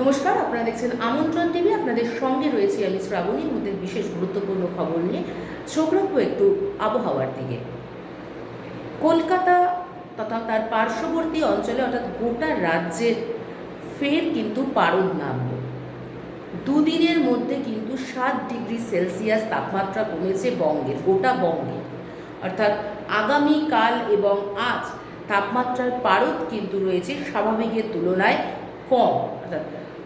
নমস্কার, আপনারা দেখছেন আমন্ত্রণ টিভি। আপনাদের সঙ্গে রয়েছি আমি শ্রাবণী। মধ্যে বিশেষ গুরুত্বপূর্ণ খবর নিয়ে চোখ রাখবো একটু আবহাওয়ার দিকে। কলকাতা তথা তার পার্শ্ববর্তী অঞ্চলে অর্থাৎ গোটা রাজ্যের ফের কিন্তু পারদ নামল। দুদিনের মধ্যে কিন্তু 7 ডিগ্রি সেলসিয়াস তাপমাত্রা কমেছে বঙ্গের, গোটা বঙ্গে। অর্থাৎ আগামীকাল এবং আজ তাপমাত্রার পারদ কিন্তু রয়েছে স্বাভাবিকের তুলনায় কম। অর্থাৎ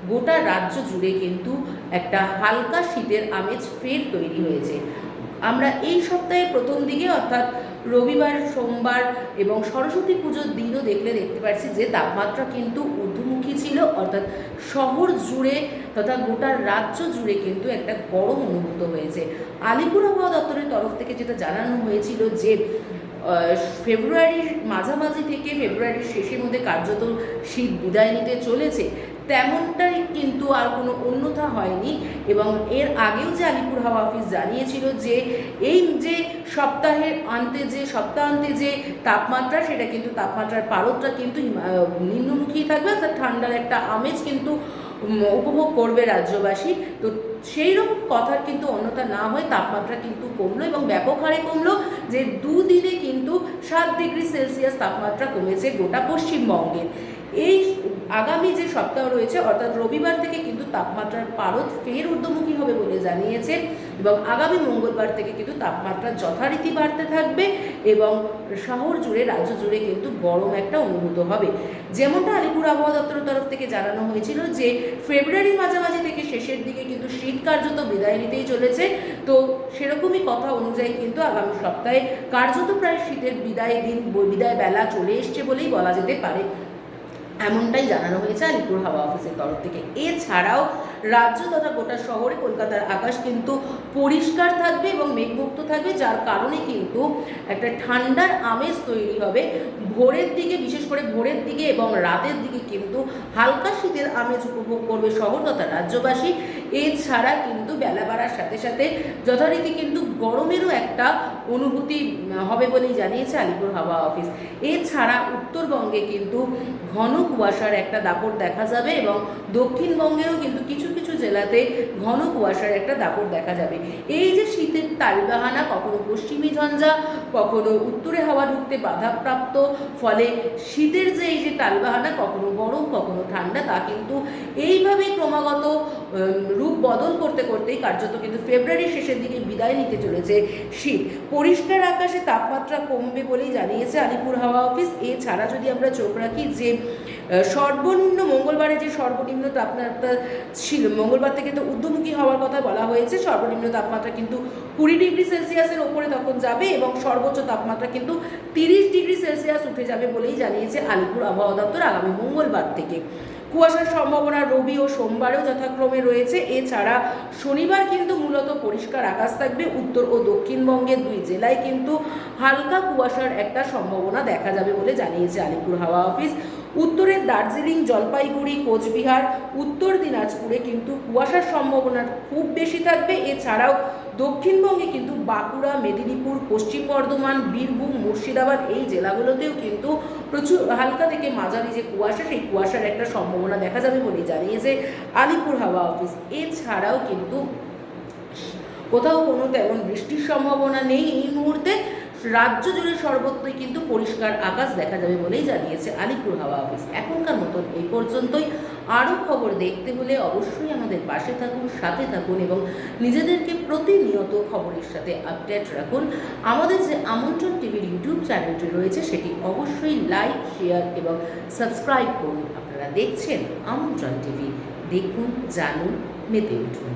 গোটা রাজ্য জুড়ে কিন্তু একটা হালকা শীতের আমেজ ফের তৈরি হয়েছে। আমরা এই সপ্তাহের প্রথম দিকে অর্থাৎ রবিবার, সোমবার এবং সরস্বতী পুজোর দিনও দেখতে পাচ্ছি যে তাপমাত্রা কিন্তু ঊর্ধ্বমুখী ছিল। অর্থাৎ শহর জুড়ে তথা গোটা রাজ্য জুড়ে কিন্তু একটা গরম অনুভূত হয়েছে। আলিপুর আবহাওয়া দপ্তরের তরফ থেকে যেটা জানানো হয়েছিল যে ফেব্রুয়ারির মাঝামাঝি থেকে ফেব্রুয়ারির শেষের মধ্যে কার্যত শীত বিদায় নিতে চলেছে, তেমনটাই কিন্তু আর কোনো অন্যথা হয়নি। এবং এর আগেও যে আলিপুর হাওয়া অফিস জানিয়েছিল যে এই যে সপ্তাহান্তে যে তাপমাত্রা, সেটা কিন্তু তাপমাত্রার পারদটা কিন্তু নিম্নমুখী থাকবে, অর্থাৎ ঠান্ডার একটা আমেজ কিন্তু উপভোগ করবে রাজ্যবাসী। তো সেই রকম কথার কিন্তু অন্যথা না হয়ে তাপমাত্রা কিন্তু কমলো এবং ব্যাপক হারে কমলো, যে দুদিনে কিন্তু 7 ডিগ্রি সেলসিয়াস তাপমাত্রা কমেছে গোটা পশ্চিমবঙ্গের। এই আগামী যে সপ্তাহ রয়েছে অর্থাৎ রবিবার থেকে কিন্তু তাপমাত্রার পারদ ফের ঊর্ধ্বমুখী হবে বলে জানিয়েছে এবং আগামী মঙ্গলবার থেকে কিন্তু তাপমাত্রা যথারীতি বাড়তে থাকবে এবং শহর জুড়ে, রাজ্য জুড়ে কিন্তু গরম একটা অনুভূত হবে। যেমনটা আলিপুর আবহাওয়া দপ্তরের তরফ থেকে জানানো হয়েছিল যে ফেব্রুয়ারির মাঝামাঝি থেকে শেষের দিকে কিন্তু শীত কার্যত বিদায় নিতেই চলেছে। তো সেরকমই কথা অনুযায়ী কিন্তু আগামী সপ্তাহে কার্যত প্রায় শীতের বিদায় বেলা চলে এসছে বলেই বলা যেতে পারে, এমনটাই জানানো হয়েছে আলিপুর হাওয়া অফিসের তরফ থেকে। এছাড়াও রাজ্য তথা গোটা শহরে কলকাতার আকাশ কিন্তু পরিষ্কার থাকবে এবং মেঘমুক্ত থাকবে, যার কারণে কিন্তু একটা ঠান্ডার আমেজ তৈরি হবে ভোরের দিকে, বিশেষ করে ভোরের দিকে এবং রাতের দিকে কিন্তু হালকা শীতের আমেজ উপভোগ করবে শহর তথা রাজ্যবাসী। এছাড়া কিন্তু বেলা বাড়ার সাথে সাথে যথারীতি কিন্তু গরমেরও একটা অনুভূতি হবে বলেই জানিয়েছে আলিপুর হাওয়া অফিস। এছাড়া উত্তরবঙ্গে কিন্তু ঘন কুয়াশার একটা দাপট দেখা যাবে এবং দক্ষিণবঙ্গেও কিন্তু কিছু কিছু জেলাতে ঘন কুয়াশার একটা দাপট দেখা যাবে। এই যে শীতের তালবাহানা, কখনো পশ্চিমী ঝঞ্ঝা, কখনো উত্তরে হাওয়া ঢুকতে বাধাপ্রাপ্ত, ফলে শীতের যে এই যে তালবাহানা, কখনো গরম কখনো ঠান্ডা, তা কিন্তু এইভাবেই ক্রমাগত রূপ বদল করতে করতেই কার্যত কিন্তু ফেব্রুয়ারির শেষের দিকে বিদায় নিতে চলেছে শীত। পরিষ্কার আকাশে তাপমাত্রা কমবে বলেই জানিয়েছে আলিপুর হাওয়া অফিস। এছাড়া যদি আমরা চোখ রাখি যে সর্বনিম্ন মঙ্গলবারে যে সর্বনিম্ন তাপমাত্রা ছিল, মঙ্গলবার থেকে তো ঊর্ধ্বমুখী হওয়ার কথা বলা হয়েছে, সর্বনিম্ন তাপমাত্রা কিন্তু 20 ডিগ্রি সেলসিয়াসের ওপরে তখন যাবে এবং সর্বোচ্চ তাপমাত্রা কিন্তু 30 ডিগ্রি সেলসিয়াস উঠে যাবে বলেই জানিয়েছে আলিপুর আবহাওয়া দপ্তর আগামী মঙ্গলবার থেকে। কুয়াশার সম্ভাবনা রবি ও সোমবারেও যথাক্রমে রয়েছে। এছাড়া শনিবার কিন্তু মূলত পরিষ্কার আকাশ থাকবে। উত্তর ও দক্ষিণবঙ্গের 2 জেলায় কিন্তু হালকা কুয়াশার একটা সম্ভাবনা দেখা যাবে বলে জানিয়েছে আলিপুর হাওয়া অফিস। উত্তরের দার্জিলিং, জলপাইগুড়ি, কোচবিহার, উত্তর দিনাজপুরে কিন্তু কুয়াশার সম্ভাবনা খুব বেশি থাকবে। এছাড়াও দক্ষিণবঙ্গে কিন্তু বাঁকুড়া, মেদিনীপুর, পশ্চিম বর্ধমান, বীরভূম, মুর্শিদাবাদ এই জেলাগুলোতেও কিন্তু প্রচুর হালকা থেকে মাঝারি যে কুয়াশা, সেই কুয়াশার একটা সম্ভাবনা দেখা যাবে বলে জানিয়েছে আলিপুর হাওয়া অফিস। এছাড়াও কিন্তু কোথাও কোনো তেমন বৃষ্টির সম্ভাবনা নেই এই মুহূর্তে। রাজ্য জুড়ে সর্বত্রই কিন্তু পরিষ্কার আকাশ দেখা যাবে বলেই জানিয়েছে আলিপুর হাওয়া অফিস। এখনকার মতন এই পর্যন্তই। আরও খবর দেখতে হলে অবশ্যই আমাদের পাশে থাকুন, সাথে থাকুন এবং নিজেদেরকে প্রতিনিয়ত খবরের সাথে আপডেট রাখুন। আমাদের যে আমন্ত্রণ টিভির ইউটিউব চ্যানেলটি রয়েছে সেটি অবশ্যই লাইক, শেয়ার এবং সাবস্ক্রাইব করুন। আপনারা দেখছেন আমন্ত্রণ টিভি। দেখুন, জানুন, মেতে উঠুন।